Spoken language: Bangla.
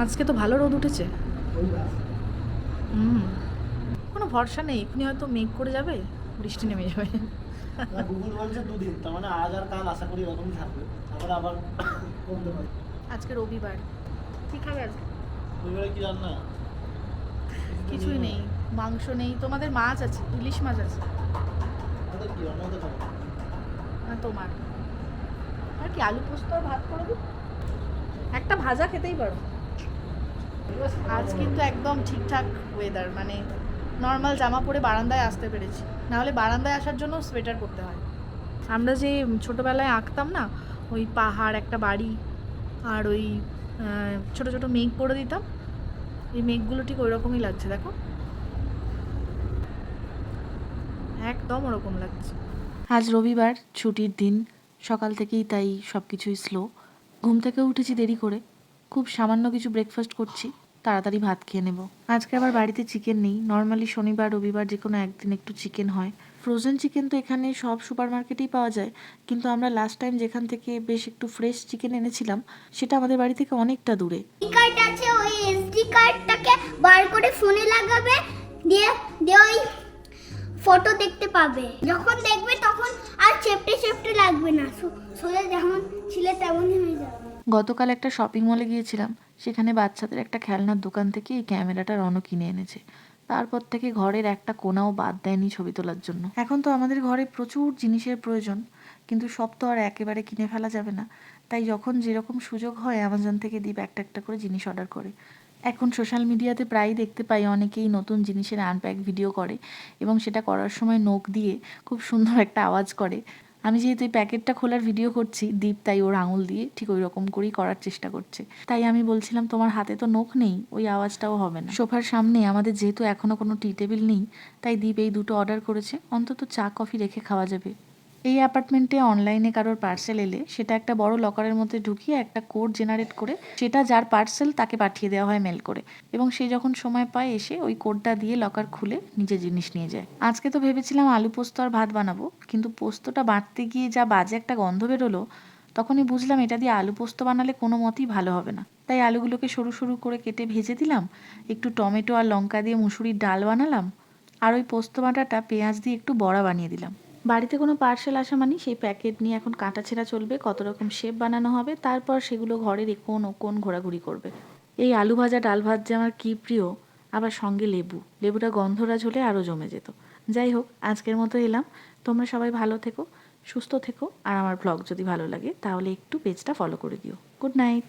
আজকে তো ভালো রোদ উঠেছে। হুম, কোনো ভরসা নেই, এক্ষুনি হয়তো মেঘ করে যাবে, বৃষ্টি নেমে যাবে। গুগল বলছে 2 দিন, তার মানে আজ আর কাল আশা করি এরকমই থাকবে, তারপরে আবার কমতে পারে। আজকে রবিবার, কি খাবে আজকে? রবিবারে কি রান্না? কিছুই নেই, মাংস নেই, তোমাদের মাছ আছে, ইলিশ মাছ আছে। আমাদের কি রান্না হতে খাবো? আর তোমার আর কি, আলু পোস্ত আর ভাত করে দিই, একটা ভাজা খেতেই পারো। আজ কিন্তু একদম ঠিকঠাক ওয়েদার, মানে নর্মাল জামা পরে বারান্দায় আসতে পেরেছি, নাহলে বারান্দায় আসার জন্য সোয়েটার পরতে হয়। আমরা যে ছোটোবেলায় আঁকতাম না, ওই পাহাড়, একটা বাড়ি, আর ওই ছোট ছোট মেঘ করে দিতাম, এই মেঘগুলো ঠিক ওই রকমই লাগছে, দেখো একদম ওরকম লাগছে। আজ রবিবার, ছুটির দিন, সকাল থেকেই তাই সব কিছুই স্লো। ঘুম থেকে উঠেছি দেরি করে, খুব সামান্য কিছু ব্রেকফাস্ট করছি, তাড়াতাড়ি ভাত খেয়ে নেব। আজকে আবার বাড়িতে চিকেন নেই, নর্মালি শনিবার রবিবার যে কোনো একদিন একটু চিকেন হয়। ফ্রোজেন চিকেন তো এখানে সব সুপার মার্কেটেই পাওয়া যায়, কিন্তু আমরা লাস্ট টাইম যেখান থেকে বেশ একটু ফ্রেশ চিকেন এনেছিলাম সেটা আমাদের বাড়ি থেকে অনেকটা দূরে। কার্ড আছে, ওই এসডি কার্ডটাকে বার করে ফোনে লাগাবে, দিয়ে দিয়ে ওই ফটো দেখতে পাবে। যখন দেখবে তখন আর চেপটে চেপটে লাগবে না, সোজা যেমন ছিল তেমনই হয়ে যাবে। গতকাল একটা শপিং মলে গিয়েছিলাম, সেখানে বাচ্চাদের একটা খেলনার দোকান থেকে এই ক্যামেরাটা রনও কিনে এনেছে। তারপর থেকে ঘরের একটা কোনাও বাদ দেয়নি ছবি তোলার জন্য। এখন তো আমাদের ঘরে প্রচুর জিনিসের প্রয়োজন, কিন্তু সব তো আর একেবারে কিনে ফেলা যাবে না, তাই যখন যেরকম সুযোগ হয় অ্যামাজন থেকে দীপ একটা একটা করে জিনিস অর্ডার করে। এখন সোশ্যাল মিডিয়াতে প্রায়ই দেখতে পাই অনেকেই নতুন জিনিসের আনপ্যাক ভিডিও করে, এবং সেটা করার সময় নখ দিয়ে খুব সুন্দর একটা আওয়াজ করে। আমি যেহেতু এই প্যাকেটটা খোলার ভিডিও করছি, দীপ তাই ওর আঙুল দিয়ে ঠিক ওই রকম করেই করার চেষ্টা করছে। তাই আমি বলছিলাম, তোমার হাতে তো নখ নেই, ওই আওয়াজটাও হবে না। সোফার সামনে আমাদের যেহেতু এখনো কোনো টি টেবিল নেই, তাই দীপ এই দুটো অর্ডার করেছে, অন্তত চা কফি রেখে খাওয়া যাবে। এই অ্যাপার্টমেন্টে অনলাইনে কারোর পার্সেল এলে সেটা একটা বড় লকারের মধ্যে ঢুকিয়ে একটা কোড জেনারেট করে সেটা যার পার্সেল তাকে পাঠিয়ে দেওয়া হয় মেল করে, এবং সে যখন সময় পায় এসে ওই কোডটা দিয়ে লকার খুলে নিজের জিনিস নিয়ে যায়। আজকে তো ভেবেছিলাম আলু পোস্ত আর ভাত বানাবো, কিন্তু পোস্তটা বাটতে গিয়ে যা বাজে একটা গন্ধ বেরোলো, তখনই বুঝলাম এটা দিয়ে আলু পোস্ত বানালে কোনো মতেই ভালো হবে না। তাই আলুগুলোকে সরু সরু করে কেটে ভেজে দিলাম, একটু টমেটো আর লঙ্কা দিয়ে মুসুরির ডাল বানালাম, আর ওই পোস্ত বাটাটা পেঁয়াজ দিয়ে একটু বড়া বানিয়ে দিলাম। বাড়িতে কোনো পার্সেল আসা মানে সেই প্যাকেট নিয়ে এখন কাটা ছেঁড়া চলবে, কত রকম শেপ বানানো হবে, তারপর সেগুলো ঘরের কোণ ও কোণ ঘোরাঘুরি করবে। এই আলু ভাজা ডাল ভাত যে আমার কী প্রিয়, আবার সঙ্গে লেবুটা গন্ধরাজ হলে আরও জমে যেত। যাই হোক, আজকের মতো এলাম। তোমরা সবাই ভালো থেকো, সুস্থ থেকো, আর আমার ব্লগ যদি ভালো লাগে তাহলে একটু পেজটা ফলো করে দিও। Good night.